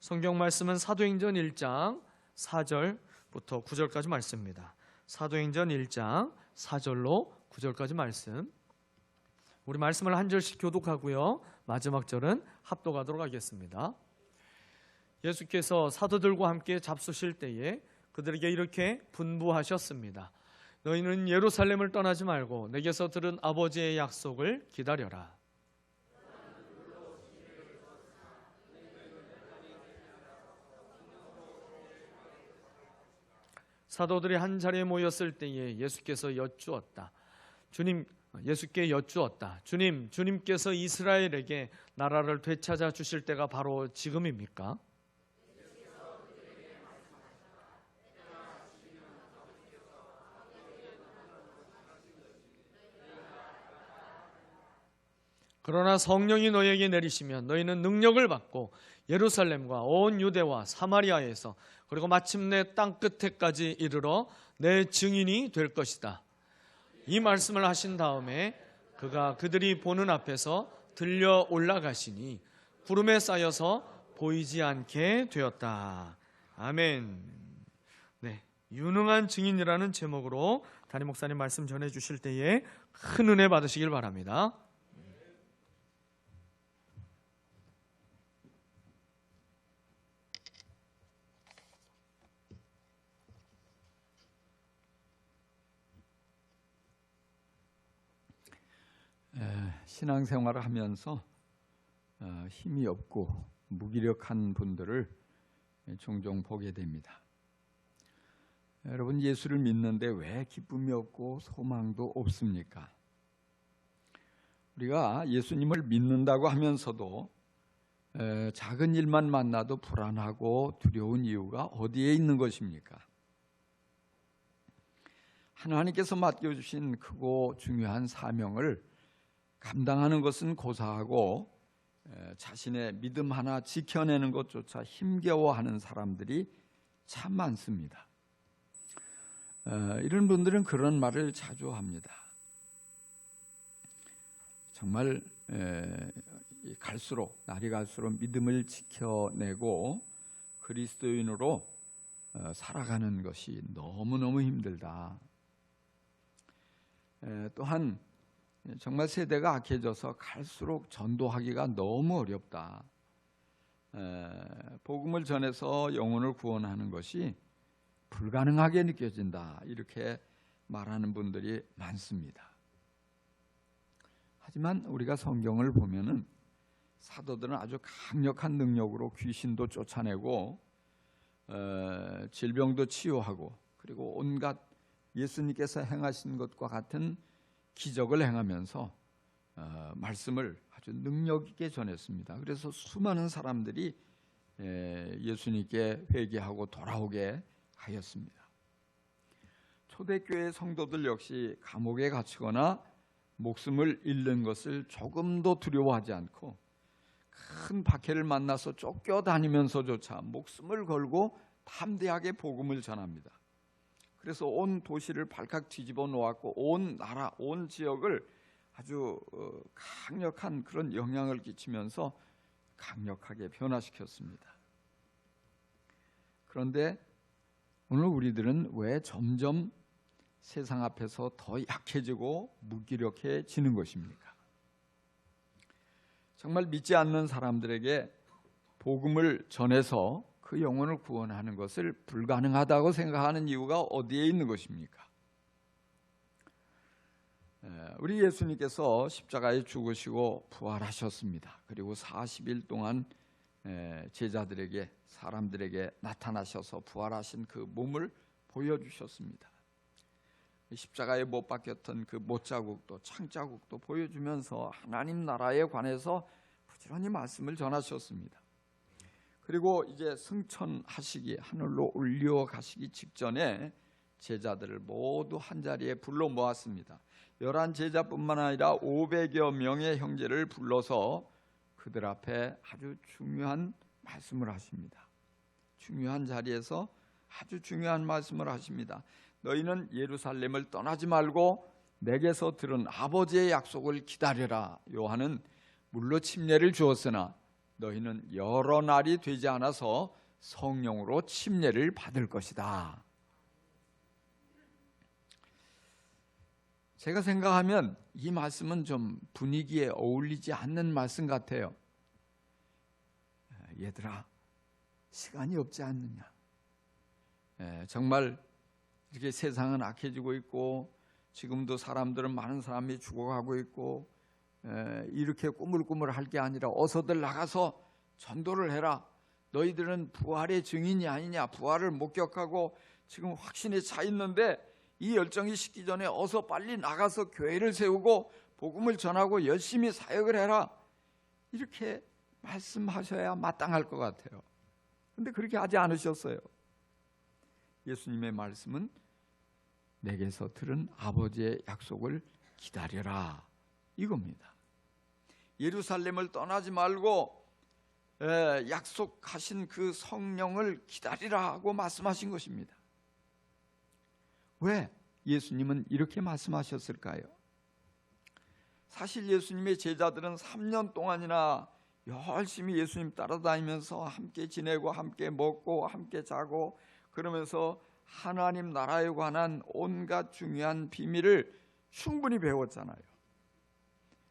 성경 말씀은 사도행전 1장 4절부터 9절까지 말씀입니다. 사도행전 1장 4절로 9절까지 말씀. 우리 말씀을 한 절씩 교독하고요, 마지막 절은 합독하도록 하겠습니다. 예수께서 사도들과 함께 잡수실 때에 그들에게 이렇게 분부하셨습니다. 너희는 예루살렘을 떠나지 말고 내게서 들은 아버지의 약속을 기다려라. 사도들이 한 자리에 모였을 때에 예수께 여쭈었다. 주님께서 이스라엘에게 나라를 되찾아 주실 때가 바로 지금입니까? 그러나 성령이 너희에게 내리시면 너희는 능력을 받고 예루살렘과 온 유대와 사마리아에서 그리고 마침내 땅 끝에까지 이르러 내 증인이 될 것이다. 이 말씀을 하신 다음에 그가 그들이 보는 앞에서 들려 올라가시니 구름에 쌓여서 보이지 않게 되었다. 아멘. 네, 유능한 증인이라는 제목으로 담임 목사님 말씀 전해 주실 때에 큰 은혜 받으시길 바랍니다. 신앙생활을 하면서 힘이 없고 무기력한 분들을 종종 보게 됩니다. 여러분, 예수를 믿는데 왜 기쁨이 없고 소망도 없습니까? 우리가 예수님을 믿는다고 하면서도 작은 일만 만나도 불안하고 두려운 이유가 어디에 있는 것입니까? 하나님께서 맡겨주신 크고 중요한 사명을 감당하는 것은 고사하고 자신의 믿음 하나 지켜내는 것조차 힘겨워하는 사람들이 참 많습니다. 이런 분들은 그런 말을 자주 합니다. 정말 날이 갈수록 믿음을 지켜내고 그리스도인으로 살아가는 것이 너무너무 힘들다. 또한 정말 세대가 악해져서 갈수록 전도하기가 너무 어렵다. 복음을 전해서 영혼을 구원하는 것이 불가능하게 느껴진다. 이렇게 말하는 분들이 많습니다. 하지만 우리가 성경을 보면은 사도들은 아주 강력한 능력으로 귀신도 쫓아내고 질병도 치유하고 그리고 온갖 예수님께서 행하신 것과 같은 기적을 행하면서 말씀을 아주 능력 있게 전했습니다. 그래서 수많은 사람들이 예수님께 회개하고 돌아오게 하였습니다. 초대교회 성도들 역시 감옥에 갇히거나 목숨을 잃는 것을 조금도 두려워하지 않고 큰 박해를 만나서 쫓겨다니면서조차 목숨을 걸고 담대하게 복음을 전합니다. 그래서 온 도시를 발칵 뒤집어 놓았고 온 나라, 온 지역을 아주 강력한 그런 영향을 끼치면서 강력하게 변화시켰습니다. 그런데 오늘 우리들은 왜 점점 세상 앞에서 더 약해지고 무기력해지는 것입니까? 정말 믿지 않는 사람들에게 복음을 전해서 그 영혼을 구원하는 것을 불가능하다고 생각하는 이유가 어디에 있는 것입니까? 우리 예수님께서 십자가에 죽으시고 부활하셨습니다. 그리고 40일 동안 제자들에게, 사람들에게 나타나셔서 부활하신 그 몸을 보여주셨습니다. 십자가에 못 박혔던 그 못자국도 창자국도 보여주면서 하나님 나라에 관해서 부지런히 말씀을 전하셨습니다. 그리고 이제 승천하시기, 하늘로 올려가시기 직전에 제자들을 모두 한자리에 불러 모았습니다. 11제자뿐만 아니라 500여 명의 형제를 불러서 그들 앞에 아주 중요한 말씀을 하십니다. 중요한 자리에서 아주 중요한 말씀을 하십니다. 너희는 예루살렘을 떠나지 말고 내게서 들은 아버지의 약속을 기다려라. 요한은 물로 침례를 주었으나 너희는 여러 날이 되지 않아서 성령으로 침례를 받을 것이다. 제가 생각하면 이 말씀은 좀 분위기에 어울리지 않는 말씀 같아요. 얘들아, 시간이 없지 않느냐. 정말 이렇게 세상은 악해지고 있고 지금도 사람들은 많은 사람이 죽어가고 있고 이렇게 꾸물꾸물할 게 아니라 어서들 나가서 전도를 해라. 너희들은 부활의 증인이 아니냐. 부활을 목격하고 지금 확신에 차 있는데 이 열정이 식기 전에 어서 빨리 나가서 교회를 세우고 복음을 전하고 열심히 사역을 해라. 이렇게 말씀하셔야 마땅할 것 같아요. 그런데 그렇게 하지 않으셨어요. 예수님의 말씀은 내게서 들은 아버지의 약속을 기다려라, 이겁니다. 예루살렘을 떠나지 말고 약속하신 그 성령을 기다리라 하고 말씀하신 것입니다. 왜 예수님은 이렇게 말씀하셨을까요? 사실 예수님의 제자들은 3년 동안이나 열심히 예수님 따라다니면서 함께 지내고 함께 먹고 함께 자고 그러면서 하나님 나라에 관한 온갖 중요한 비밀을 충분히 배웠잖아요.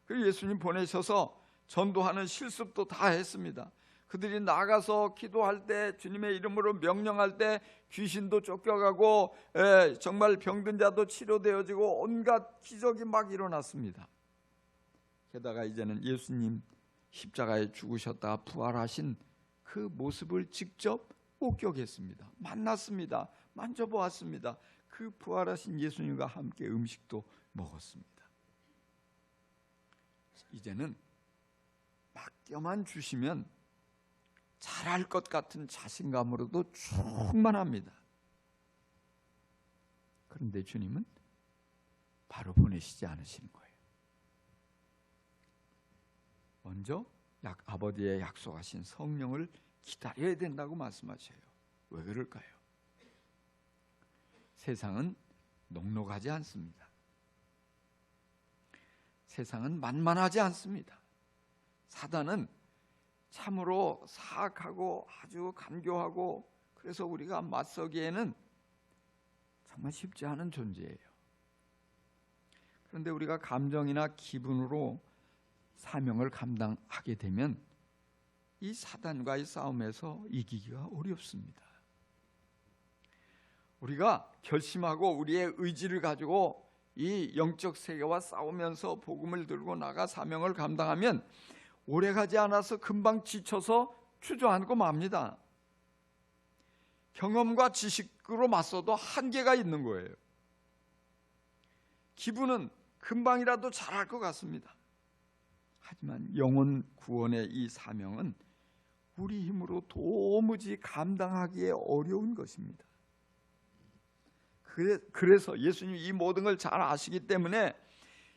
그리고 예수님 보내셔서 전도하는 실습도 다 했습니다. 그들이 나가서 기도할 때 주님의 이름으로 명령할 때 귀신도 쫓겨가고 정말 병든 자도 치료되어지고 온갖 기적이 막 일어났습니다. 게다가 이제는 예수님 십자가에 죽으셨다가 부활하신 그 모습을 직접 목격했습니다. 만났습니다. 만져보았습니다. 그 부활하신 예수님과 함께 음식도 먹었습니다. 이제는 맡겨만 주시면 잘할 것 같은 자신감으로도 충만합니다. 그런데 주님은 바로 보내시지 않으시는 거예요. 먼저 아버지의 약속하신 성령을 기다려야 된다고 말씀하셔요. 왜 그럴까요? 세상은 녹록하지 않습니다. 세상은 만만하지 않습니다. 사단은 참으로 사악하고 아주 간교하고 그래서 우리가 맞서기에는 정말 쉽지 않은 존재예요. 그런데 우리가 감정이나 기분으로 사명을 감당하게 되면 이 사단과의 싸움에서 이기기가 어렵습니다. 우리가 결심하고 우리의 의지를 가지고 이 영적 세계와 싸우면서 복음을 들고 나가 사명을 감당하면 오래가지 않아서 금방 지쳐서 주저앉고 맙니다. 경험과 지식으로 맞서도 한계가 있는 거예요. 기분은 금방이라도 잘할 것 같습니다. 하지만 영혼 구원의 이 사명은 우리 힘으로 도무지 감당하기에 어려운 것입니다. 그래서 예수님이 이 모든 걸 잘 아시기 때문에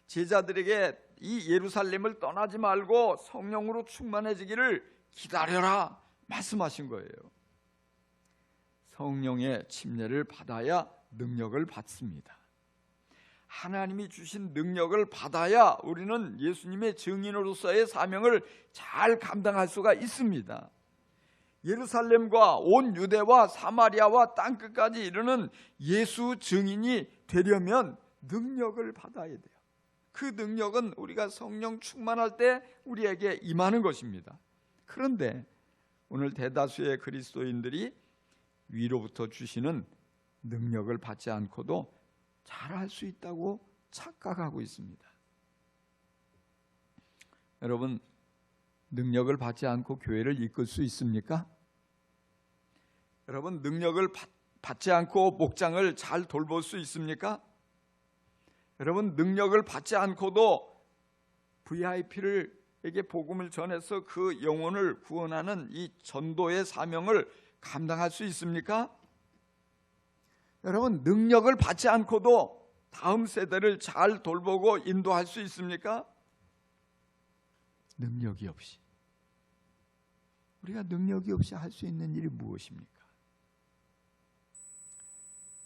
제자들에게 이 예루살렘을 떠나지 말고 성령으로 충만해지기를 기다려라 말씀하신 거예요. 성령의 침례를 받아야 능력을 받습니다. 하나님이 주신 능력을 받아야 우리는 예수님의 증인으로서의 사명을 잘 감당할 수가 있습니다. 예루살렘과 온 유대와 사마리아와 땅끝까지 이르는 예수 증인이 되려면 능력을 받아야 돼요. 그 능력은 우리가 성령 충만할 때 우리에게 임하는 것입니다. 그런데 오늘 대다수의 그리스도인들이 위로부터 주시는 능력을 받지 않고도 잘할 수 있다고 착각하고 있습니다. 여러분, 능력을 받지 않고 교회를 이끌 수 있습니까? 여러분, 능력을 받지 않고 목장을 잘 돌볼 수 있습니까? 여러분, 능력을 받지 않고도 VIP에게 복음을 전해서 그 영혼을 구원하는 이 전도의 사명을 감당할 수 있습니까? 여러분, 능력을 받지 않고도 다음 세대를 잘 돌보고 인도할 수 있습니까? 능력이 없이, 우리가 능력이 없이 할 수 있는 일이 무엇입니까?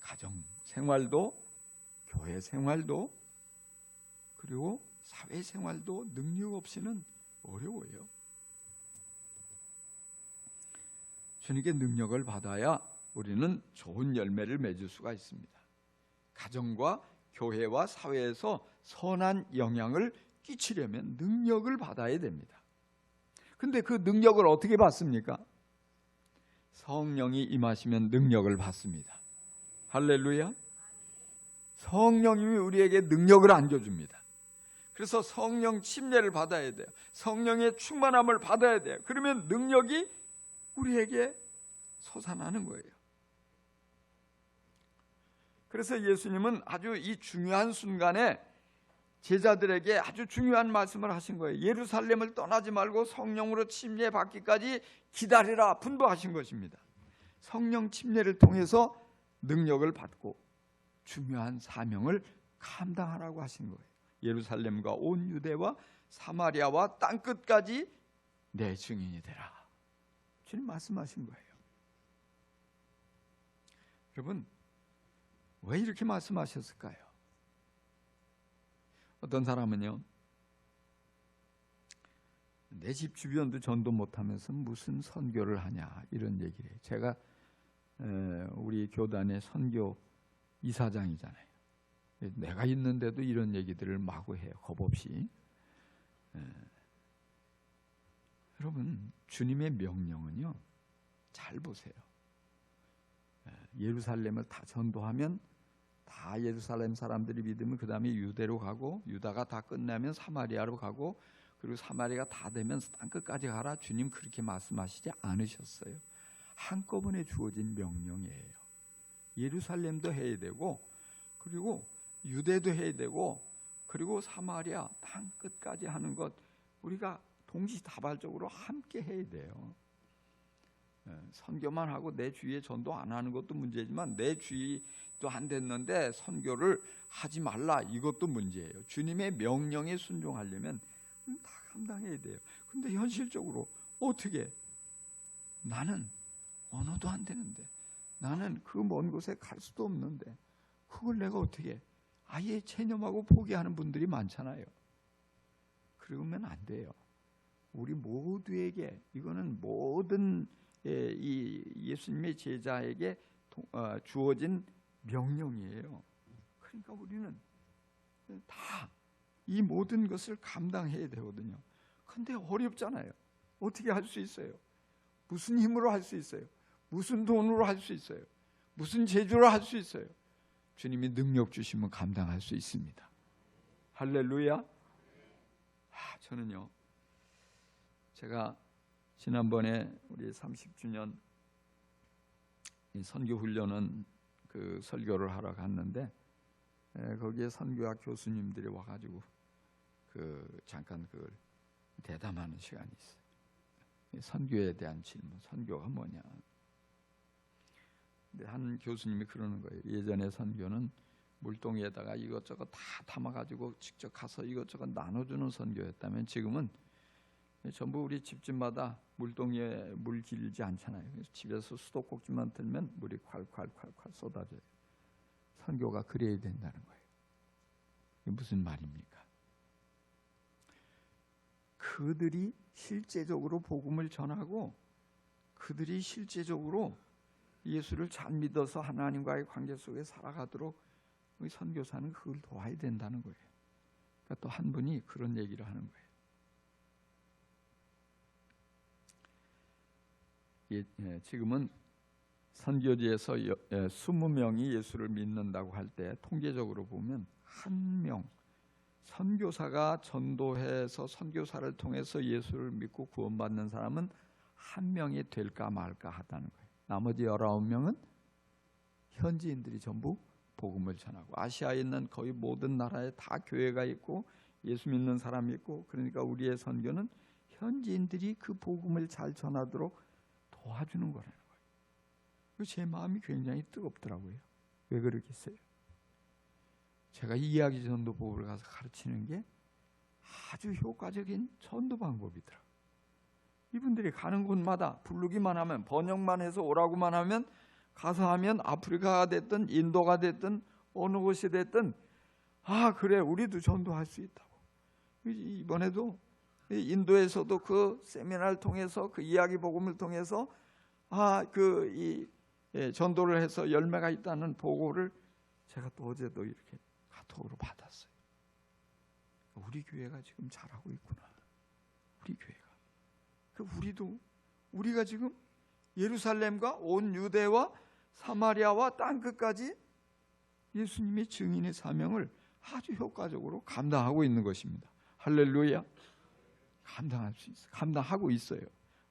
가정 생활도, 교회 생활도, 그리고 사회 생활도 능력 없이는 어려워요. 주님께 능력을 받아야 우리는 좋은 열매를 맺을 수가 있습니다. 가정과 교회와 사회에서 선한 영향을 끼치려면 능력을 받아야 됩니다. 근데 그 능력을 어떻게 받습니까? 성령이 임하시면 능력을 받습니다. 할렐루야. 성령님이 우리에게 능력을 안겨줍니다. 그래서 성령 침례를 받아야 돼요. 성령의 충만함을 받아야 돼요. 그러면 능력이 우리에게 솟아나는 거예요. 그래서 예수님은 아주 이 중요한 순간에 제자들에게 아주 중요한 말씀을 하신 거예요. 예루살렘을 떠나지 말고 성령으로 침례 받기까지 기다리라 분부하신 것입니다. 성령 침례를 통해서 능력을 받고 중요한 사명을 감당하라고 하신 거예요. 예루살렘과 온 유대와 사마리아와 땅끝까지 내 증인이 되라. 주님 말씀하신 거예요. 여러분, 왜 이렇게 말씀하셨을까요? 어떤 사람은요, 내 집 주변도 전도 못하면서 무슨 선교를 하냐 이런 얘기를 해요. 제가 우리 교단의 선교 이사장이잖아요. 내가 있는데도 이런 얘기들을 마구 해요. 겁 없이. 여러분, 주님의 명령은요, 잘 보세요. 예루살렘을 다 전도하면 다 예루살렘 사람들이 믿으면 그 다음에 유대로 가고, 유다가 다 끝나면 사마리아로 가고, 그리고 사마리아가 다 되면 땅끝까지 가라. 주님 그렇게 말씀하시지 않으셨어요. 한꺼번에 주어진 명령이에요. 예루살렘도 해야 되고, 그리고 유대도 해야 되고, 그리고 사마리아 땅끝까지 하는 것 우리가 동시다발적으로 함께 해야 돼요. 선교만 하고 내 주위에 전도 안 하는 것도 문제지만 내 주위도 안 됐는데 선교를 하지 말라 이것도 문제예요. 주님의 명령에 순종하려면 다 감당해야 돼요. 근데 현실적으로 어떻게? 나는 언어도 안 되는데, 나는 그 먼 곳에 갈 수도 없는데 그걸 내가 어떻게 아예 체념하고 포기하는 분들이 많잖아요. 그러면 안 돼요. 우리 모두에게, 이거는 모든 이 예수님의 제자에게 주어진 명령이에요. 그러니까 우리는 다 이 모든 것을 감당해야 되거든요. 근데 어렵잖아요. 어떻게 할 수 있어요? 무슨 힘으로 할 수 있어요? 무슨 돈으로 할 수 있어요? 무슨 재주로 할 수 있어요? 주님이 능력 주시면 감당할 수 있습니다. 할렐루야. 저는요, 제가 지난번에 우리 30주년 선교훈련은 그 설교를 하러 갔는데, 거기에 선교학 교수님들이 와가지고 잠깐 그걸 대담하는 시간이 있어요. 선교에 대한 질문, 선교가 뭐냐. 근데 한 교수님이 그러는 거예요. 예전에 선교는 물동이에다가 이것저것 다 담아가지고 직접 가서 이것저것 나눠주는 선교였다면, 지금은 전부 우리 집집마다 물동이에 물 길지 않잖아요. 그래서 집에서 수도꼭지만 들면 물이 콸콸콸콸 쏟아져요. 선교가 그래야 된다는 거예요. 이게 무슨 말입니까? 그들이 실제적으로 복음을 전하고, 그들이 실제적으로 예수를 잘 믿어서 하나님과의 관계 속에 살아가도록 우리 선교사는 그걸 도와야 된다는 거예요. 그러니까 또 한 분이 그런 얘기를 하는 거예요. 지금은 선교지에서 20명이 예수를 믿는다고 할 때 통계적으로 보면 한 명, 선교사가 전도해서 선교사를 통해서 예수를 믿고 구원받는 사람은 한 명이 될까 말까 하다는 거예요. 나머지 19명은 현지인들이 전부 복음을 전하고, 아시아에 있는 거의 모든 나라에 다 교회가 있고 예수 믿는 사람이 있고, 그러니까 우리의 선교는 현지인들이 그 복음을 잘 전하도록 도와주는 거라는 거예요. 제 마음이 굉장히 뜨겁더라고요. 왜 그러겠어요? 제가 이야기 전도법을 가서 가르치는 게 아주 효과적인 전도 방법이더라고요. 이분들이 가는 곳마다 부르기만 하면, 번역만 해서 오라고만 하면, 가서 하면 아프리카가 됐든 인도가 됐든 어느 곳이 됐든, 그래 우리도 전도할 수 있다고. 이번에도 인도에서도 그 세미나를 통해서, 그 이야기 복음을 통해서 전도를 해서 열매가 있다는 보고를 제가 또 어제도 이렇게 카톡으로 받았어요. 우리 교회가 지금 잘하고 있구나. 우리 교회가. 우리가 지금 예루살렘과 온 유대와 사마리아와 땅끝까지 예수님의 증인의 사명을 아주 효과적으로 감당하고 있는 것입니다. 할렐루야. 감당할 수 있어요. 감당하고 있어요.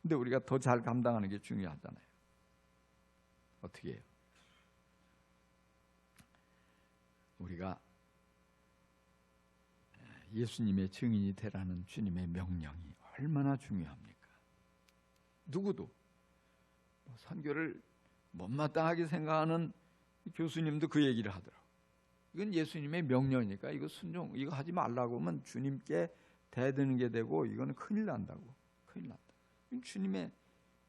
근데 우리가 더 잘 감당하는 게 중요하잖아요. 어떻게 해요? 우리가 예수님의 증인이 되라는 주님의 명령이 얼마나 중요합니까? 누구도 선교를 못마땅하게 생각하는 교수님도 그 얘기를 하더라고요. 이건 예수님의 명령이니까 이거 이거 하지 말라고 하면 주님께 대드는 게 되고 이거는 큰일 난다고. 큰일 난다. 이건 주님의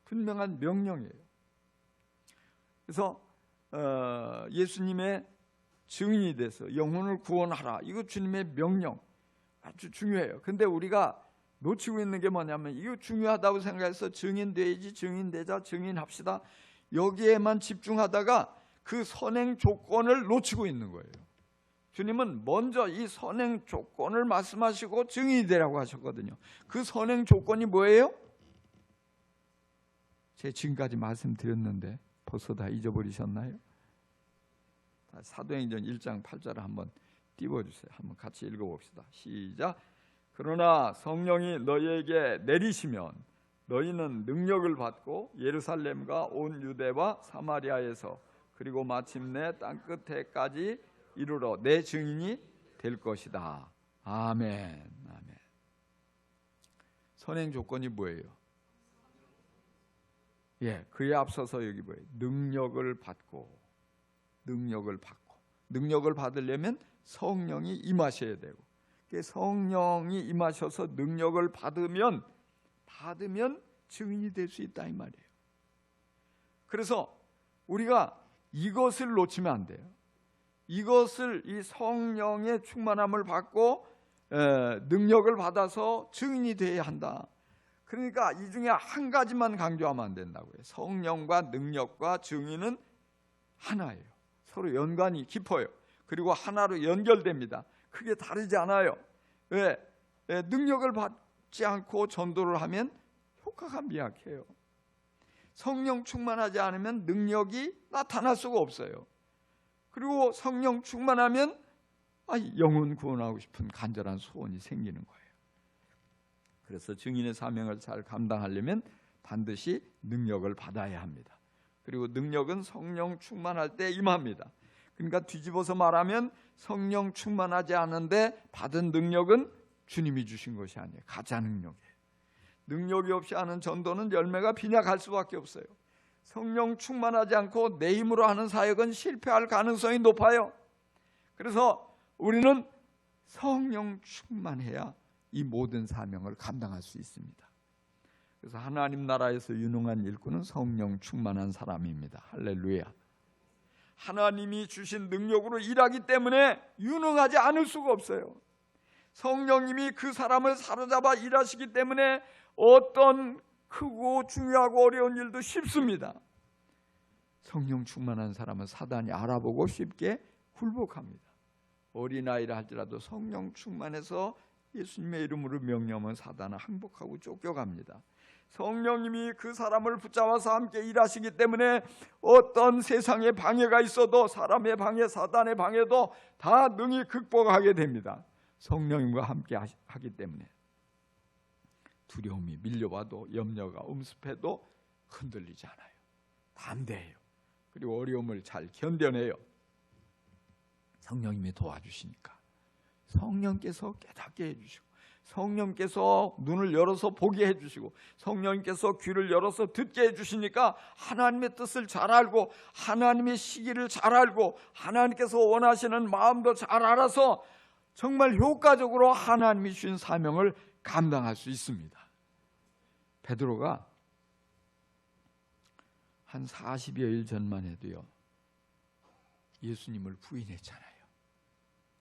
분명한 명령이에요. 그래서 예수님의 증인이 돼서 영혼을 구원하라. 이거 주님의 명령. 아주 중요해요. 근데 우리가 놓치고 있는 게 뭐냐면 이거 중요하다고 생각해서 증인돼야지, 증인되자, 증인합시다. 여기에만 집중하다가 그 선행 조건을 놓치고 있는 거예요. 주님은 먼저 이 선행 조건을 말씀하시고 증인이 되라고 하셨거든요. 그 선행 조건이 뭐예요? 제가 지금까지 말씀드렸는데 벌써 다 잊어버리셨나요? 사도행전 1장 8절을 한번 띄워주세요. 한번 같이 읽어봅시다. 시작. 그러나 성령이 너희에게 내리시면 너희는 능력을 받고 예루살렘과 온 유대와 사마리아에서 그리고 마침내 땅끝에까지 이르러 내 증인이 될 것이다. 아멘. 아멘. 선행 조건이 뭐예요? 그에 앞서서 여기 뭐예요? 능력을 받고 능력을 받으려면 성령이 임하셔야 되고 성령이 임하셔서 능력을 받으면 증인이 될 수 있다 이 말이에요. 그래서 우리가 이것을 놓치면 안 돼요. 이것을 이 성령의 충만함을 받고 능력을 받아서 증인이 되어야 한다. 그러니까 이 중에 한 가지만 강조하면 안 된다고요. 성령과 능력과 증인은 하나예요. 서로 연관이 깊어요. 그리고 하나로 연결됩니다. 크게 다르지 않아요. 왜? 능력을 받지 않고 전도를 하면 효과가 미약해요. 성령 충만하지 않으면 능력이 나타날 수가 없어요. 그리고 성령 충만하면 영혼 구원하고 싶은 간절한 소원이 생기는 거예요. 그래서 증인의 사명을 잘 감당하려면 반드시 능력을 받아야 합니다. 그리고 능력은 성령 충만할 때 임합니다. 그러니까 뒤집어서 말하면 성령 충만하지 않은데 받은 능력은 주님이 주신 것이 아니에요. 가짜 능력이에요. 능력이 없이 하는 전도는 열매가 빈약할 수밖에 없어요. 성령 충만하지 않고 내 힘으로 하는 사역은 실패할 가능성이 높아요. 그래서 우리는 성령 충만해야 이 모든 사명을 감당할 수 있습니다. 그래서 하나님 나라에서 유능한 일꾼은 성령 충만한 사람입니다. 할렐루야. 하나님이 주신 능력으로 일하기 때문에 유능하지 않을 수가 없어요. 성령님이 그 사람을 사로잡아 일하시기 때문에 어떤 크고 중요하고 어려운 일도 쉽습니다. 성령 충만한 사람은 사단이 알아보고 쉽게 굴복합니다. 어린아이라 할지라도 성령 충만해서 예수님의 이름으로 명령하면 사단은 항복하고 쫓겨갑니다. 성령님이 그 사람을 붙잡아서 함께 일하시기 때문에 어떤 세상에 방해가 있어도 사람의 방해, 사단의 방해도 다 능히 극복하게 됩니다. 성령님과 함께 하기 때문에 두려움이 밀려와도 염려가 음습해도 흔들리지 않아요. 담대해요. 그리고 어려움을 잘 견뎌내요. 성령님이 도와주시니까. 성령께서 깨닫게 해주시고 성령께서 눈을 열어서 보게 해주시고 성령께서 귀를 열어서 듣게 해주시니까 하나님의 뜻을 잘 알고 하나님의 시기를 잘 알고 하나님께서 원하시는 마음도 잘 알아서 정말 효과적으로 하나님이 주신 사명을 감당할 수 있습니다. 베드로가 한 40여일 전만 해도요 예수님을 부인했잖아요.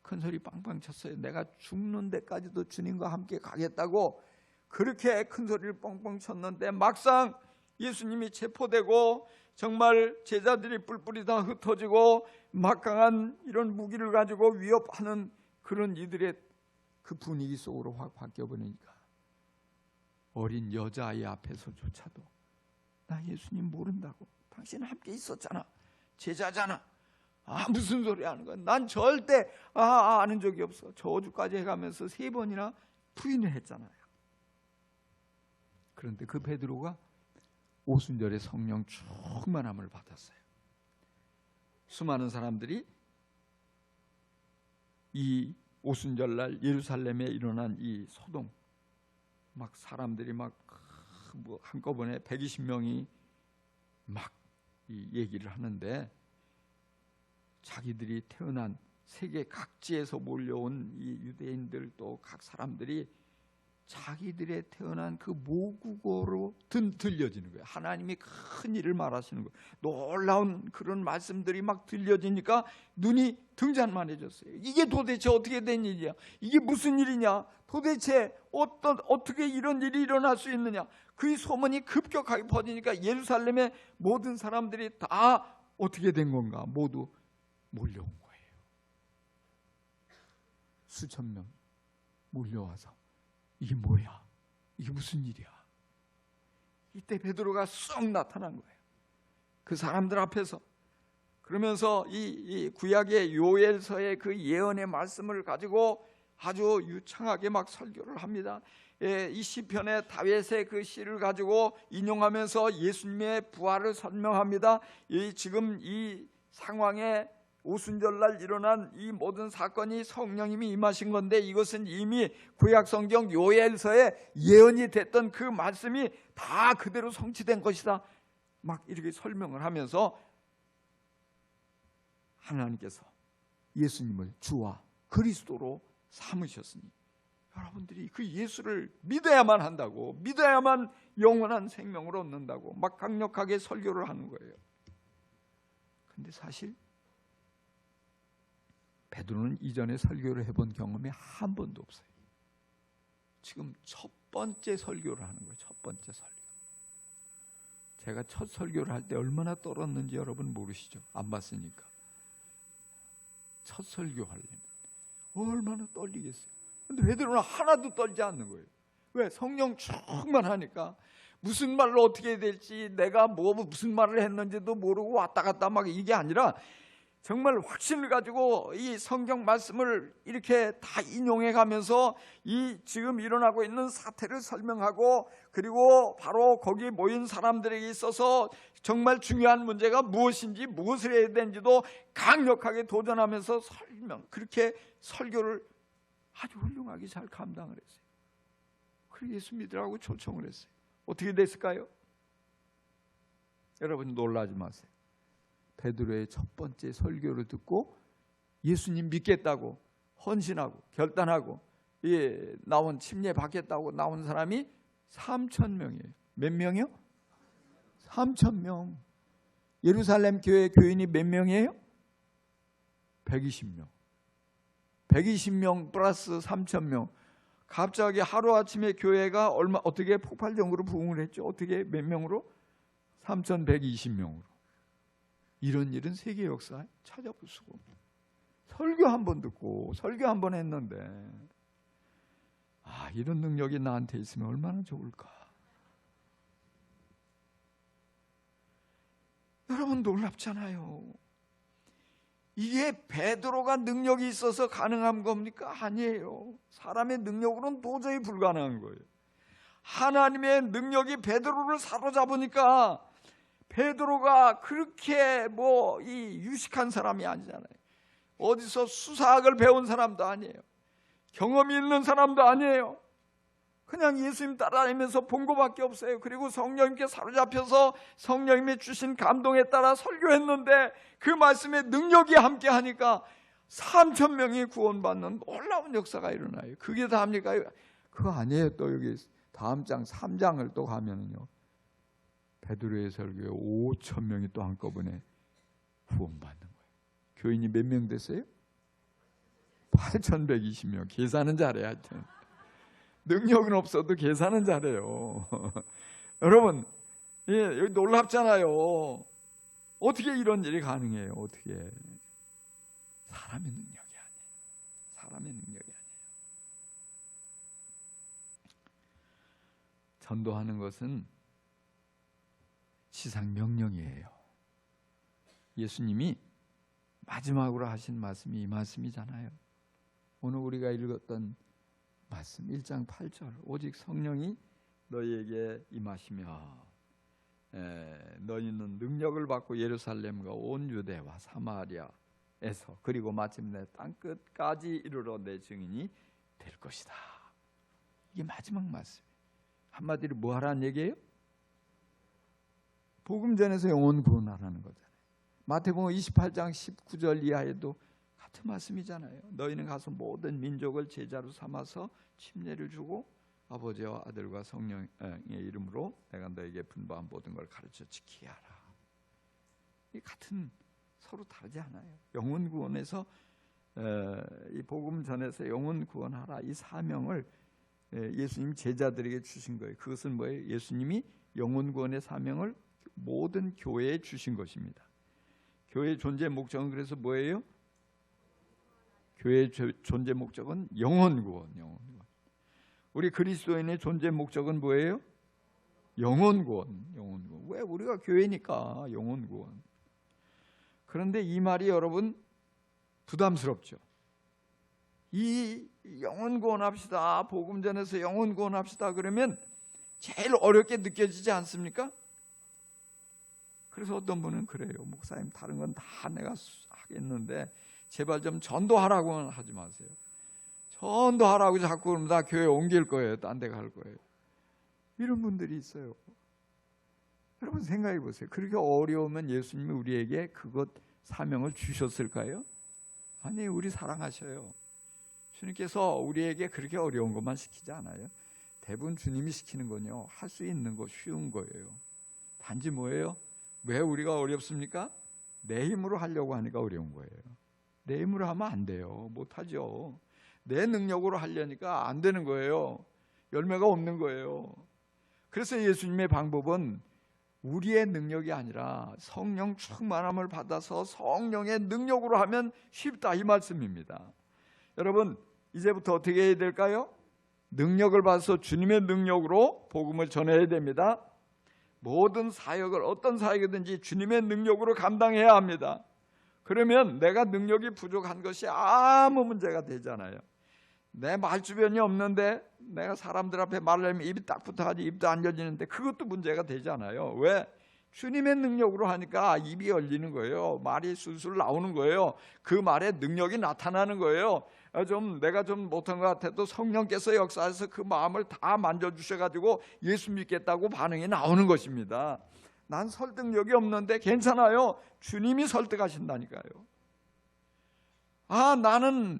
큰 소리 빵빵 쳤어요. 내가 죽는 데까지도 주님과 함께 가겠다고 그렇게 큰 소리를 뻥뻥 쳤는데 막상 예수님이 체포되고 정말 제자들이 뿔뿔이 다 흩어지고 막강한 이런 무기를 가지고 위협하는 그런 이들의 그 분위기 속으로 확 바뀌어버리니까 어린 여자아이 앞에서조차도 나 예수님 모른다고, 당신 함께 있었잖아, 제자잖아, 무슨 소리 하는 거야, 난 절대 아는 적이 없어, 저주까지 해가면서 3번이나 부인을 했잖아요. 그런데 그 베드로가 오순절에 성령 충만함을 받았어요. 수많은 사람들이 이 오순절날 예루살렘에 일어난 이 소동, 막 사람들이 막 한꺼번에 120명이 막 이 얘기를 하는데, 자기들이 태어난 세계 각지에서 몰려온 이 유대인들 또 각 사람들이 자기들의 태어난 그 모국어로 들려지는 거예요. 하나님이 큰 일을 말하시는 거예요. 놀라운 그런 말씀들이 막 들려지니까 눈이 등잔만해졌어요. 이게 도대체 어떻게 된 일이야? 이게 무슨 일이냐? 도대체 어떻게 이런 일이 일어날 수 있느냐? 그 소문이 급격하게 퍼지니까 예루살렘의 모든 사람들이 다 어떻게 된 건가? 모두 몰려온 거예요. 수천 명 몰려와서 이게 뭐야? 이게 무슨 일이야? 이때 베드로가 쏙 나타난 거예요. 그 사람들 앞에서. 그러면서 이 구약의 요엘서의 그 예언의 말씀을 가지고 아주 유창하게 막 설교를 합니다. 이 시편의 다윗의 그 시를 가지고 인용하면서 예수님의 부활을 설명합니다. 지금 이 상황에 오순절날 일어난 이 모든 사건이 성령님이 임하신 건데, 이것은 이미 구약성경 요엘서에 예언이 됐던 그 말씀이 다 그대로 성취된 것이다, 막 이렇게 설명을 하면서 하나님께서 예수님을 주와 그리스도로 삼으셨으니 여러분들이 그 예수를 믿어야만 한다고, 믿어야만 영원한 생명을 얻는다고 막 강력하게 설교를 하는 거예요. 근데 사실 베드로는 이전에 설교를 해본 경험이 한 번도 없어요. 지금 첫 번째 설교를 하는 거예요. 첫 번째 설교. 제가 첫 설교를 할 때 얼마나 떨었는지 여러분 모르시죠? 안 봤으니까. 첫 설교하려면 얼마나 떨리겠어요. 근데 베드로는 하나도 떨지 않는 거예요. 왜? 성령 충만하니까 무슨 말로 어떻게 해야 될지, 내가 무슨 말을 했는지도 모르고 왔다 갔다 막 이게 아니라 정말 확신을 가지고 이 성경 말씀을 이렇게 다 인용해 가면서 이 지금 일어나고 있는 사태를 설명하고, 그리고 바로 거기에 모인 사람들에게 있어서 정말 중요한 문제가 무엇인지, 무엇을 해야 되는지도 강력하게 도전하면서 그렇게 설교를 아주 훌륭하게 잘 감당을 했어요. 그리고 예수 믿으라고 초청을 했어요. 어떻게 됐을까요? 여러분 놀라지 마세요. 베드로의 첫 번째 설교를 듣고 예수님 믿겠다고 헌신하고 결단하고 나온 침례 받겠다고 나온 사람이 3,000명이에요. 몇 명이요? 3,000명. 예루살렘 교회 교인이 몇 명이에요? 120명. 120명 플러스 3,000명. 갑자기 하루아침에 교회가 어떻게 폭발적으로 부흥을 했죠? 어떻게 몇 명으로? 3,120명으로. 이런 일은 세계 역사에 찾아볼 수가 없어요. 설교 한 번 듣고 설교 한 번 했는데 이런 능력이 나한테 있으면 얼마나 좋을까. 여러분 놀랍잖아요. 이게 베드로가 능력이 있어서 가능한 겁니까? 아니에요. 사람의 능력으로는 도저히 불가능한 거예요. 하나님의 능력이 베드로를 사로잡으니까 베드로가 그렇게 이 유식한 사람이 아니잖아요. 어디서 수사학을 배운 사람도 아니에요. 경험이 있는 사람도 아니에요. 그냥 예수님 따라다니면서 본 것밖에 없어요. 그리고 성령님께 사로잡혀서 성령님이 주신 감동에 따라 설교했는데 그 말씀에 능력이 함께 하니까 3,000명이 구원받는 놀라운 역사가 일어나요. 그게 다입니까? 그거 아니에요. 또 여기 다음 장 3장을 또 가면은요, 베드로의 설교에 5,000명이 또 한꺼번에 구원받는 거예요. 교인이 몇 명 됐어요? 8,120명. 계산은 잘해. 하여튼 능력은 없어도 계산은 잘해요. 여러분 예, 여기 놀랍잖아요. 어떻게 이런 일이 가능해요? 어떻게? 사람의 능력이 아니에요. 사람의 능력이 아니에요. 전도하는 것은 지상 명령이에요. 예수님이 마지막으로 하신 말씀이 이 말씀이잖아요. 오늘 우리가 읽었던 말씀 1장 8절, 오직 성령이 너희에게 임하시며 너희는 능력을 받고 예루살렘과 온 유대와 사마리아에서 그리고 마침내 땅끝까지 이르러 내 증인이 될 것이다. 이게 마지막 말씀. 한마디로 뭐 하라는 얘기예요? 복음 전해서 영혼 구원하라는 거잖아요. 마태복음 28장 19절 이하에도 같은 말씀이잖아요. 너희는 가서 모든 민족을 제자로 삼아서 침례를 주고 아버지와 아들과 성령의 이름으로 내가 너에게 분부한 모든 걸 가르쳐 지키게 하라. 이 같은, 서로 다르지 않아요. 영혼 구원에서 이 복음 전에서 영혼 구원하라, 이 사명을 예수님 제자들에게 주신 거예요. 그것은 뭐예요? 예수님이 영혼 구원의 사명을 모든 교회에 주신 것입니다. 교회의 존재 목적은 그래서 뭐예요? 교회의 존재 목적은 영혼 구원, 영혼 구원. 우리 그리스도인의 존재 목적은 뭐예요? 영혼 구원, 영혼 구원. 왜? 우리가 교회니까 영혼 구원. 그런데 이 말이 여러분 부담스럽죠. 이 영혼 구원합시다, 복음 전해서 영혼 구원합시다 그러면 제일 어렵게 느껴지지 않습니까? 그래서 어떤 분은 그래요. 목사님, 다른 건 다 내가 하겠는데 제발 좀 전도하라고는 하지 마세요. 전도하라고 자꾸 그러면 나 교회 옮길 거예요. 딴 데 갈 거예요. 이런 분들이 있어요. 여러분 생각해 보세요. 그렇게 어려우면 예수님이 우리에게 그것 사명을 주셨을까요? 아니, 우리 사랑하셔요. 주님께서 우리에게 그렇게 어려운 것만 시키지 않아요. 대부분 주님이 시키는 건요, 할 수 있는 거, 쉬운 거예요. 단지 뭐예요? 왜 우리가 어렵습니까? 내 힘으로 하려고 하니까 어려운 거예요. 내 힘으로 하면 안 돼요. 못하죠. 내 능력으로 하려니까 안 되는 거예요. 열매가 없는 거예요. 그래서 예수님의 방법은 우리의 능력이 아니라 성령 충만함을 받아서 성령의 능력으로 하면 쉽다, 이 말씀입니다. 여러분, 이제부터 어떻게 해야 될까요? 능력을 받아서 주님의 능력으로 복음을 전해야 됩니다. 모든 사역을, 어떤 사역이든지 주님의 능력으로 감당해야 합니다. 그러면 내가 능력이 부족한 것이 아무 문제가 되잖아요. 내 말주변이 없는데 내가 사람들 앞에 말을 하면 입이 딱 붙어가지고 입도 안 열리는데 그것도 문제가 되잖아요. 왜? 주님의 능력으로 하니까 입이 열리는 거예요. 말이 술술 나오는 거예요. 그 말에 능력이 나타나는 거예요. 내가 좀 못한 것 같아도 성령께서 역사해서 그 마음을 다 만져주셔가지고 예수 믿겠다고 반응이 나오는 것입니다. 난 설득력이 없는데 괜찮아요. 주님이 설득하신다니까요. 나는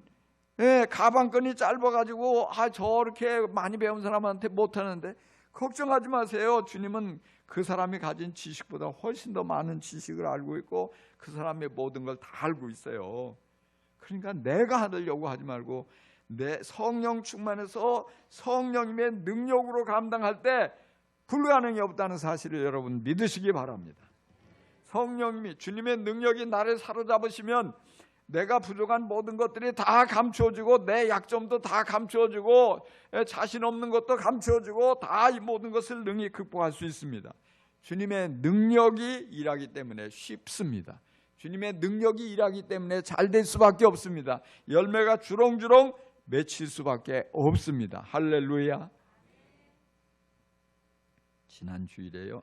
가방끈이 짧아가지고 저렇게 많이 배운 사람한테 못하는데 걱정하지 마세요. 주님은 그 사람이 가진 지식보다 훨씬 더 많은 지식을 알고 있고 그 사람의 모든 걸 다 알고 있어요. 그러니까 내가 하려고 하지 말고 내 성령 충만해서 성령님의 능력으로 감당할 때 불가능이 없다는 사실을 여러분 믿으시기 바랍니다. 성령님이, 주님의 능력이 나를 사로잡으시면 내가 부족한 모든 것들이 다 감추어지고 내 약점도 다 감추어지고 자신 없는 것도 감추어지고 다 이 모든 것을 능히 극복할 수 있습니다. 주님의 능력이 일하기 때문에 쉽습니다. 주님의 능력이 일하기 때문에 잘 될 수밖에 없습니다. 열매가 주렁주렁 맺힐 수밖에 없습니다. 할렐루야. 지난 주일에요,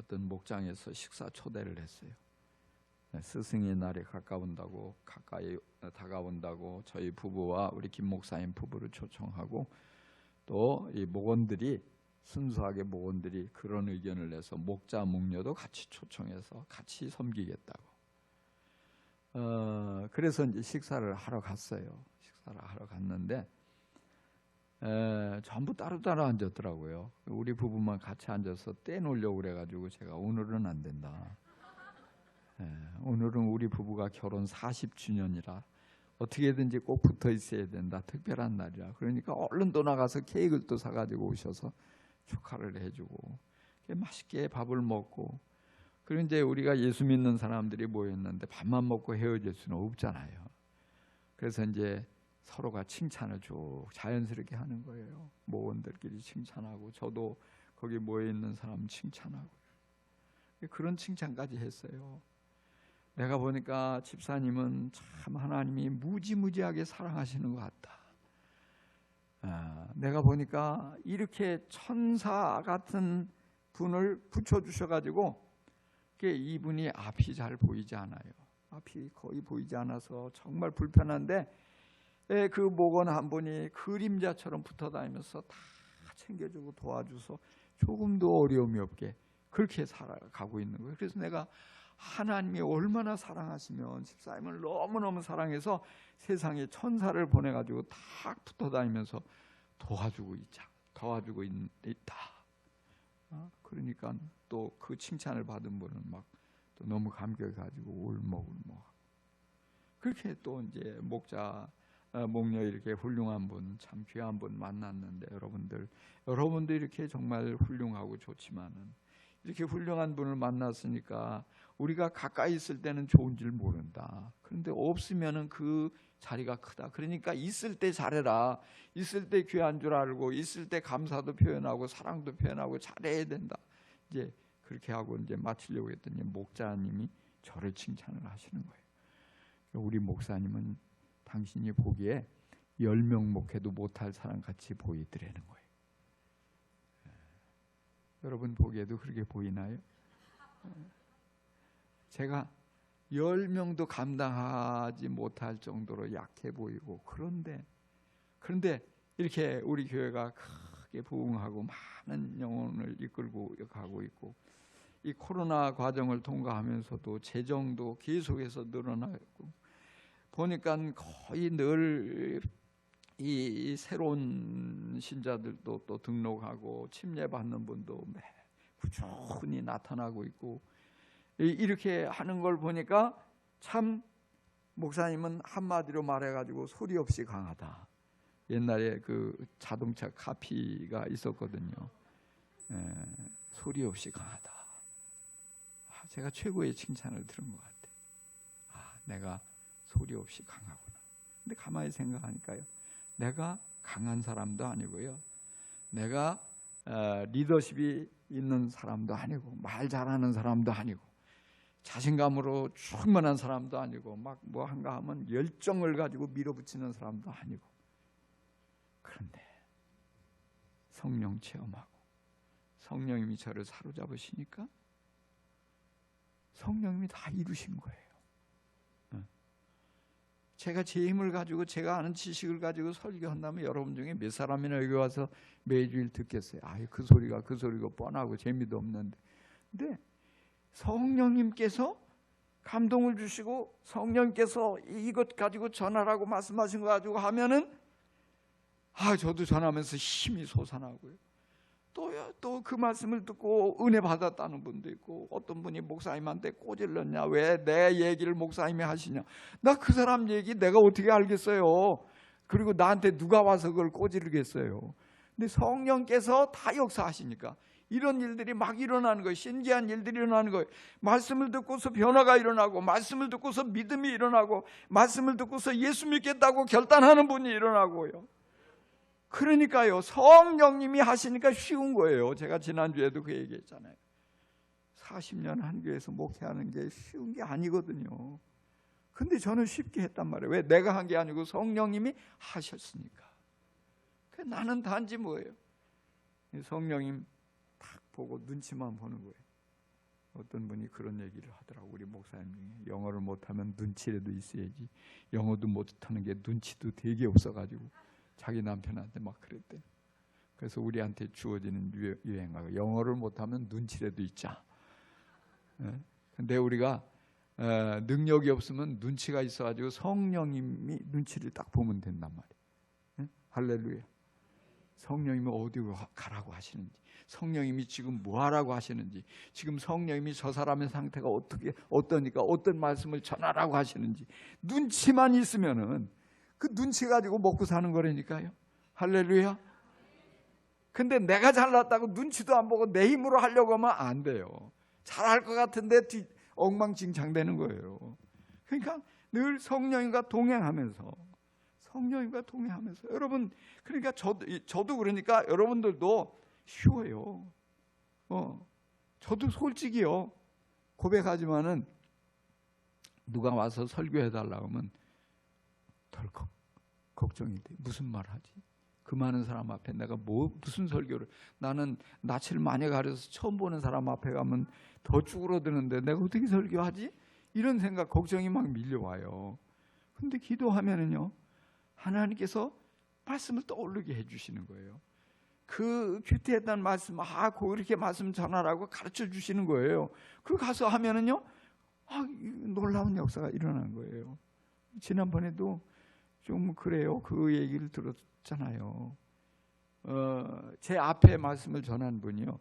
어떤 목장에서 식사 초대를 했어요. 스승의 날이 가까이 다가온다고 저희 부부와 우리 김 목사님 부부를 초청하고 또 이 목원들이, 순수하게 목원들이 그런 의견을 내서 목자 목녀도 같이 초청해서 같이 섬기겠다고. 그래서 이제 식사를 하러 갔어요. 식사를 하러 갔는데 전부 따로따로 앉았더라고요. 우리 부부만 같이 앉아서 떼놓으려고 그래가지고 제가 오늘은 안 된다. 오늘은 우리 부부가 결혼 40주년이라 어떻게든지 꼭 붙어 있어야 된다. 특별한 날이라. 그러니까 얼른 또 나가서 케이크를 또 사가지고 오셔서 축하를 해주고, 맛있게 밥을 먹고, 그리고 이제 우리가 예수 믿는 사람들이 모였는데 밥만 먹고 헤어질 수는 없잖아요. 그래서 이제 서로가 칭찬을 쭉 자연스럽게 하는 거예요. 모원들끼리 칭찬하고, 저도 거기 모여 있는 사람 칭찬하고, 그런 칭찬까지 했어요. 내가 보니까 집사님은 참 하나님이 무지무지하게 사랑하시는 것 같다. 내가 보니까 이렇게 천사 같은 분을 붙여주셔가지고 이분이 앞이 잘 보이지 않아요. 앞이 거의 보이지 않아서 정말 불편한데, 그 목원 한 분이 그림자처럼 붙어 다니면서 다 챙겨주고 도와줘서 조금도 어려움이 없게 그렇게 살아가고 있는 거예요. 그래서 내가 하나님이 얼마나 사랑하시면 집사님을 너무너무 사랑해서 세상에 천사를 보내가지고 탁 붙어 다니면서 도와주고 있다. 그러니까 또 그 칭찬을 받은 분은 막 또 너무 감격해가지고 울먹울먹. 그렇게 또 이제 목녀 이렇게 훌륭한 분, 참 귀한 분 만났는데, 여러분도 이렇게 정말 훌륭하고 좋지만은 이렇게 훌륭한 분을 만났으니까 우리가 가까이 있을 때는 좋은 줄 모른다. 그런데 없으면은 그 자리가 크다. 그러니까 있을 때 잘해라. 있을 때 귀한 줄 알고, 있을 때 감사도 표현하고 사랑도 표현하고 잘해야 된다. 이제 그렇게 하고 이제 마치려고 했더니 목자님이 저를 칭찬을 하시는 거예요. 우리 목사님은 당신이 보기에 10명 목회도 못할 사람 같이 보이더라는 거예요. 여러분 보기에도 그렇게 보이나요? 제가 10명도 감당하지 못할 정도로 약해 보이고, 그런데 이렇게 우리 교회가 크게 부흥하고 많은 영혼을 이끌고 가고 있고, 이 코로나 과정을 통과하면서도 재정도 계속해서 늘어나고, 보니까 거의 늘 이 새로운 신자들도 또 등록하고 침례받는 분도 매 꾸준히 나타나고 있고, 이렇게 하는 걸 보니까 참 목사님은 한마디로 말해가지고 소리 없이 강하다. 옛날에 그 자동차 카피가 있었거든요. 소리 없이 강하다. 제가 최고의 칭찬을 들은 것 같아요. 내가 소리 없이 강하구나. 근데 가만히 생각하니까요, 내가 강한 사람도 아니고요, 내가 리더십이 있는 사람도 아니고, 말 잘하는 사람도 아니고, 자신감으로 충만한 사람도 아니고, 막 뭐 한가 하면 열정을 가지고 밀어붙이는 사람도 아니고, 그런데 성령 체험하고 성령님이 저를 사로잡으시니까 성령님이 다 이루신 거예요. 제가 제 힘을 가지고, 제가 아는 지식을 가지고 설교한다면 여러분 중에 몇 사람이나 여기 와서 매주일 듣겠어요? 그 소리가 뻔하고 재미도 없는데. 근데 성령님께서 감동을 주시고, 성령님께서 이것 가지고 전하라고 말씀하신 거 가지고 하면은 저도 전하면서 힘이 솟아나고요. 또 그 말씀을 듣고 은혜 받았다는 분도 있고, 어떤 분이 목사님한테 꼬질렀냐, 왜 내 얘기를 목사님이 하시냐. 나 그 사람 얘기 내가 어떻게 알겠어요. 그리고 나한테 누가 와서 그걸 꼬지르겠어요. 근데 성령께서 다 역사하시니까 이런 일들이 막 일어나는 거예요. 신기한 일들이 일어나는 거예요. 말씀을 듣고서 변화가 일어나고, 말씀을 듣고서 믿음이 일어나고, 말씀을 듣고서 예수 믿겠다고 결단하는 분이 일어나고요. 그러니까요, 성령님이 하시니까 쉬운 거예요. 제가 지난주에도 그 얘기했잖아요. 40년 한 교회에서 목회하는 게 쉬운 게 아니거든요. 근데 저는 쉽게 했단 말이에요. 왜? 내가 한 게 아니고 성령님이 하셨으니까. 나는 단지 뭐예요? 성령님 딱 보고 눈치만 보는 거예요. 어떤 분이 그런 얘기를 하더라고. 우리 목사님 중에 영어를 못하면 눈치라도 있어야지, 영어도 못하는 게 눈치도 되게 없어가지고 자기 남편한테 막 그랬대. 그래서 우리한테 주어지는 유행어가 영어를 못하면 눈치라도 있자. 근데 우리가 능력이 없으면 눈치가 있어가지고 성령님이 눈치를 딱 보면 된단 말이에요. 할렐루야. 성령님이 어디로 가라고 하시는지, 성령님이 지금 뭐 하라고 하시는지, 지금 성령님이 저 사람의 상태가 어떠니까 어떤 말씀을 전하라고 하시는지, 눈치만 있으면은 그 눈치 가지고 먹고 사는 거라니까요. 할렐루야. 근데 내가 잘났다고 눈치도 안 보고 내 힘으로 하려고 하면 안 돼요. 잘할 것 같은데 엉망진창되는 거예요. 그러니까 늘 성령님과 동행하면서 여러분, 그러니까 저도 그러니까 여러분들도 쉬워요. 저도 솔직히요 고백하지만은 누가 와서 설교해 달라고 하면 덜컥 걱정이 돼. 무슨 말 하지? 그 많은 사람 앞에 내가 무슨 설교를, 나는 낯을 많이 가려서 처음 보는 사람 앞에 가면 더 쭈그러드는데 내가 어떻게 설교하지? 이런 생각, 걱정이 막 밀려와요. 근데 기도하면은요 하나님께서 말씀을 떠오르게 해주시는 거예요. 그 큐티했던 말씀, 이렇게 말씀 전하라고 가르쳐 주시는 거예요. 그 가서 하면은요 놀라운 역사가 일어나는 거예요. 지난번에도 좀 그래요. 그 얘기를 들었잖아요. 제 앞에 말씀을 전한 분이요,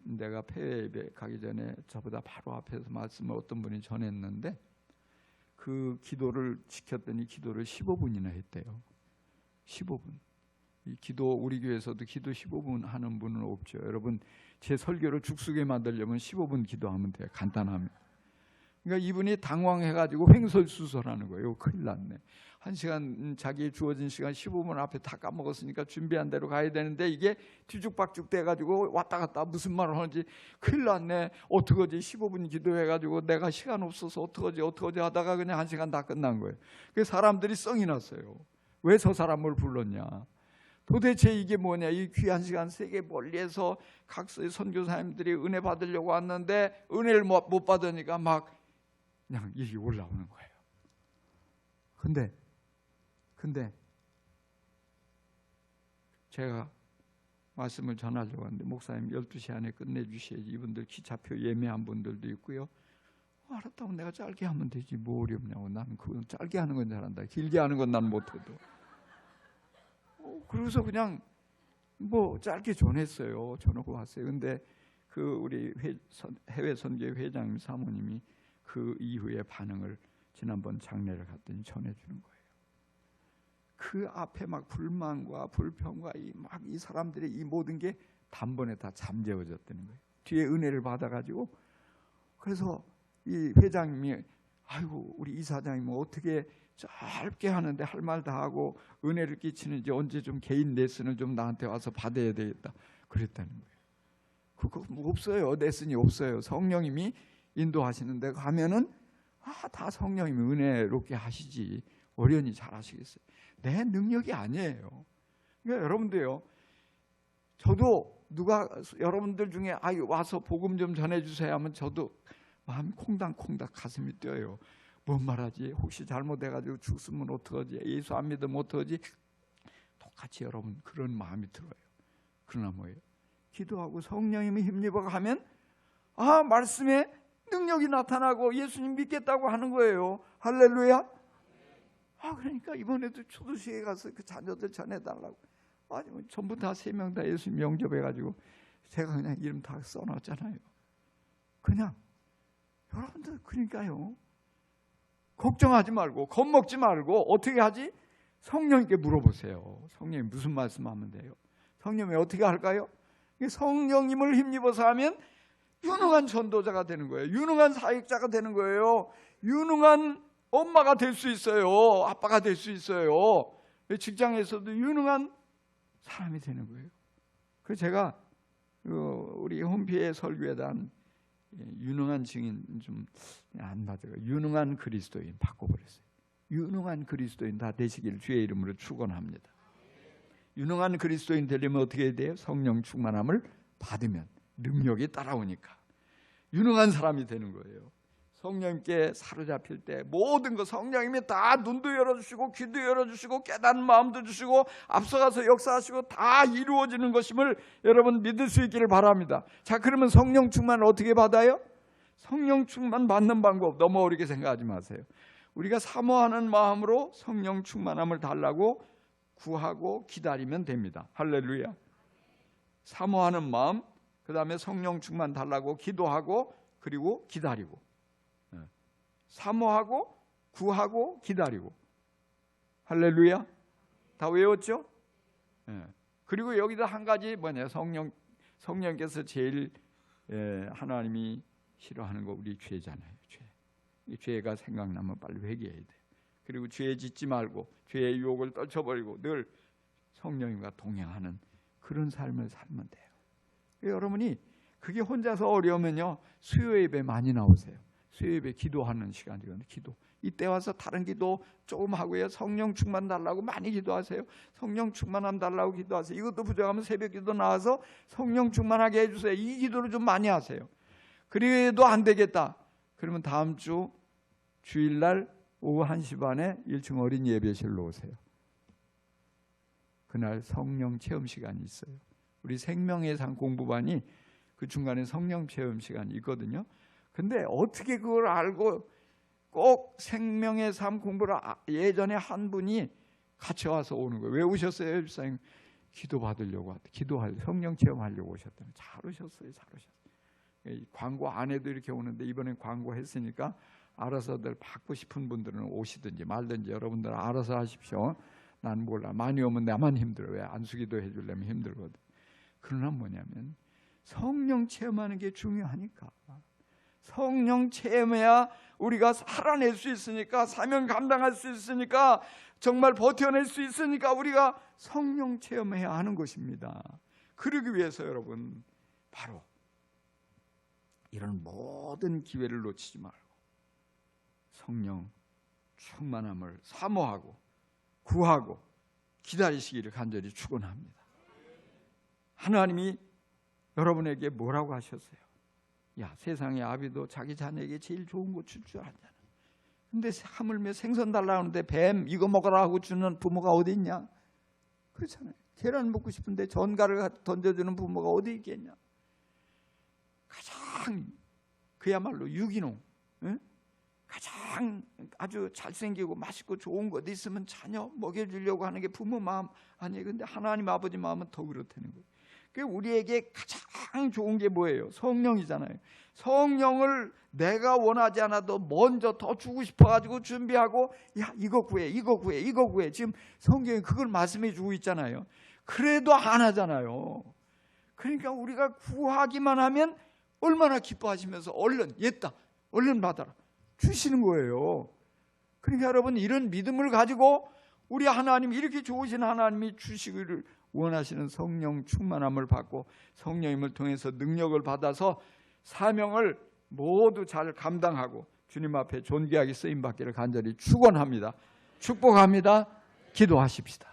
내가 폐회에 가기 전에 저보다 바로 앞에서 말씀을 어떤 분이 전했는데 그 기도를 지켰더니 기도를 15분이나 했대요. 15분. 이 기도, 우리 교회에서도 기도 15분 하는 분은 없죠. 여러분, 제 설교를 죽쓰게 만들려면 15분 기도하면 돼요. 간단하면. 그러니까 이분이 당황해가지고 횡설수설하는 거예요. 큰일 났네. 1시간, 자기 주어진 시간 15분 앞에 다 까먹었으니까 준비한 대로 가야 되는데 이게 뒤죽박죽 돼가지고 왔다 갔다 무슨 말을 하는지 큰일 났네. 어떡하지? 15분 기도해가지고 내가 시간 없어서 어떡하지 하다가 그냥 1시간 다 끝난 거예요. 그래서 사람들이 썽이 났어요. 왜 저 사람을 불렀냐? 도대체 이게 뭐냐? 이 귀한 시간 세계 멀리에서 각 선교사님들이 은혜 받으려고 왔는데 은혜를 못 받으니까 막 그냥 일이 올라오는 거예요. 근데 제가 말씀을 전하려고 하는데 목사님 12시 안에 끝내주셔야지. 이분들 기차표 예매한 분들도 있고요. 알았다고 내가 짧게 하면 되지 뭐 어렵냐고. 나는 그건 짧게 하는 건 잘한다. 길게 하는 건 난 못해도. 그래서 그냥 뭐 짧게 전했어요. 전하고 왔어요. 근데 그 우리 해외 선교 회장님 사모님이 그 이후의 반응을 지난번 장례를 갔더니 전해주는 거예요. 그 앞에 막 불만과 불평과 이 사람들의 이 모든 게 단번에 다 잠재워졌다는 거예요. 뒤에 은혜를 받아가지고. 그래서 이 회장님이 아이고 우리 이사장님은 어떻게 짧게 하는데 할 말 다 하고 은혜를 끼치는지 언제 좀 개인 레슨을 좀 나한테 와서 받아야 되겠다 그랬다는 거예요. 그거 뭐 없어요. 레슨이 없어요. 성령님이 인도하시는 데 가면은 다 성령님이 은혜롭게 하시지 어련히 잘 하시겠어요. 내 능력이 아니에요. 그러니까 여러분들요, 저도 누가 여러분들 중에 와서 복음 좀 전해주세요 하면 저도 마음이 콩닥콩닥 가슴이 뛰어요. 뭔 말하지? 혹시 잘못해가지고 죽으면 어떡하지? 예수 안 믿으면 어떡하지? 똑같이 여러분 그런 마음이 들어요. 그러나 뭐예요? 기도하고 성령님이 힘입어 가면 말씀에 능력이 나타나고 예수님 믿겠다고 하는 거예요. 할렐루야. 그러니까 이번에도 초도시에 가서 그 자녀들 전해달라고. 전부 다 3명 다 예수님 영접해가지고 제가 그냥 이름 다 써놨잖아요. 그냥 여러분들 그러니까요. 걱정하지 말고 겁먹지 말고 어떻게 하지? 성령님께 물어보세요. 성령님 무슨 말씀하면 돼요? 성령님이 어떻게 할까요? 성령님을 힘입어서 하면 유능한 전도자가 되는 거예요. 유능한 사역자가 되는 거예요. 유능한 엄마가 될 수 있어요. 아빠가 될 수 있어요. 직장에서도 유능한 사람이 되는 거예요. 그래서 제가 우리 홈피에 설교에 대한 유능한 증인 좀 안 맞아요. 유능한 그리스도인 바꿔버렸어요. 유능한 그리스도인 다 되시길 주의 이름으로 축원합니다. 유능한 그리스도인 되려면 어떻게 해야 돼요? 성령 충만함을 받으면 능력이 따라오니까 유능한 사람이 되는 거예요. 성령님께 사로잡힐 때 모든 거 성령님이 다 눈도 열어주시고 귀도 열어주시고 깨닫는 마음도 주시고 앞서가서 역사하시고 다 이루어지는 것임을 여러분 믿을 수 있기를 바랍니다. 자, 그러면 성령 충만을 어떻게 받아요? 성령 충만 받는 방법 너무 어렵게 생각하지 마세요. 우리가 사모하는 마음으로 성령 충만함을 달라고 구하고 기다리면 됩니다. 할렐루야. 사모하는 마음, 그 다음에 성령 충만 달라고 기도하고 그리고 기다리고. 사모하고 구하고 기다리고. 할렐루야. 다 외웠죠? 그리고 여기다 한 가지 뭐냐, 성령께서 제일 하나님이 싫어하는 거 우리 죄잖아요. 이 죄가 생각나면 빨리 회개해야 돼. 그리고 죄 짓지 말고 죄의 유혹을 떨쳐버리고 늘 성령님과 동행하는 그런 삶을 살면 돼요. 여러분이 그게 혼자서 어려우면요, 수요 예배 많이 나오세요. 수요 예배 기도하는 시간이거든요. 기도. 이때 와서 다른 기도 조금 하고요, 성령 충만 달라고 많이 기도하세요. 성령 충만함 달라고 기도하세요. 이것도 부족하면 새벽 기도 나와서 성령 충만하게 해주세요. 이 기도를 좀 많이 하세요. 그래도 안 되겠다 그러면 다음 주 주일날 오후 1시 반에 1층 어린 예배실로 오세요. 그날 성령 체험 시간이 있어요. 우리 생명의 상 공부반이 그 중간에 성령 체험 시간이 있거든요. 근데 어떻게 그걸 알고 꼭 생명의 삶 공부를 예전에 한 분이 같이 와서 오는 거예요. 왜 오셨어요, 집사님? 기도 받으려고, 기도할 성령 체험하려고 오셨다는. 잘 오셨어요. 광고 안 해도 이렇게 오는데 이번엔 광고 했으니까 알아서들 받고 싶은 분들은 오시든지 말든지 여러분들 알아서 하십시오. 난 몰라. 많이 오면 나만 힘들어. 왜? 안수기도 해주려면 힘들거든. 그러나 뭐냐면 성령 체험하는 게 중요하니까. 성령 체험해야 우리가 살아낼 수 있으니까, 사명 감당할 수 있으니까, 정말 버텨낼 수 있으니까 우리가 성령 체험해야 하는 것입니다. 그러기 위해서 여러분 바로 이런 모든 기회를 놓치지 말고 성령 충만함을 사모하고 구하고 기다리시기를 간절히 축원합니다. 하나님이 여러분에게 뭐라고 하셨어요? 야, 세상의 아비도 자기 자녀에게 제일 좋은 거 줄 줄 아잖아. 근데 하물며 생선 달라 하는데 뱀 이거 먹어라 하고 주는 부모가 어디 있냐? 그렇잖아요. 계란 먹고 싶은데 전갈을 던져주는 부모가 어디 있겠냐? 가장 그야말로 유기농, 응? 가장 아주 잘생기고 맛있고 좋은 것 있으면 자녀 먹여주려고 하는 게 부모 마음 아니에요. 근데 하나님 아버지 마음은 더 그렇다는 거예요. 우리에게 가장 좋은 게 뭐예요? 성령이잖아요. 성령을 내가 원하지 않아도 먼저 더 주고 싶어가지고 준비하고, 야, 이거 구해, 이거 구해, 이거 구해. 지금 성경이 그걸 말씀해 주고 있잖아요. 그래도 안 하잖아요. 그러니까 우리가 구하기만 하면 얼마나 기뻐하시면서 얼른 옛다, 얼른 받아라 주시는 거예요. 그러니까 여러분 이런 믿음을 가지고 우리 하나님, 이렇게 좋으신 하나님이 주시기를 원하시는 성령 충만함을 받고 성령님을 통해서 능력을 받아서 사명을 모두 잘 감당하고 주님 앞에 존귀하게 쓰임받기를 간절히 축원합니다. 축복합니다. 기도하십시다.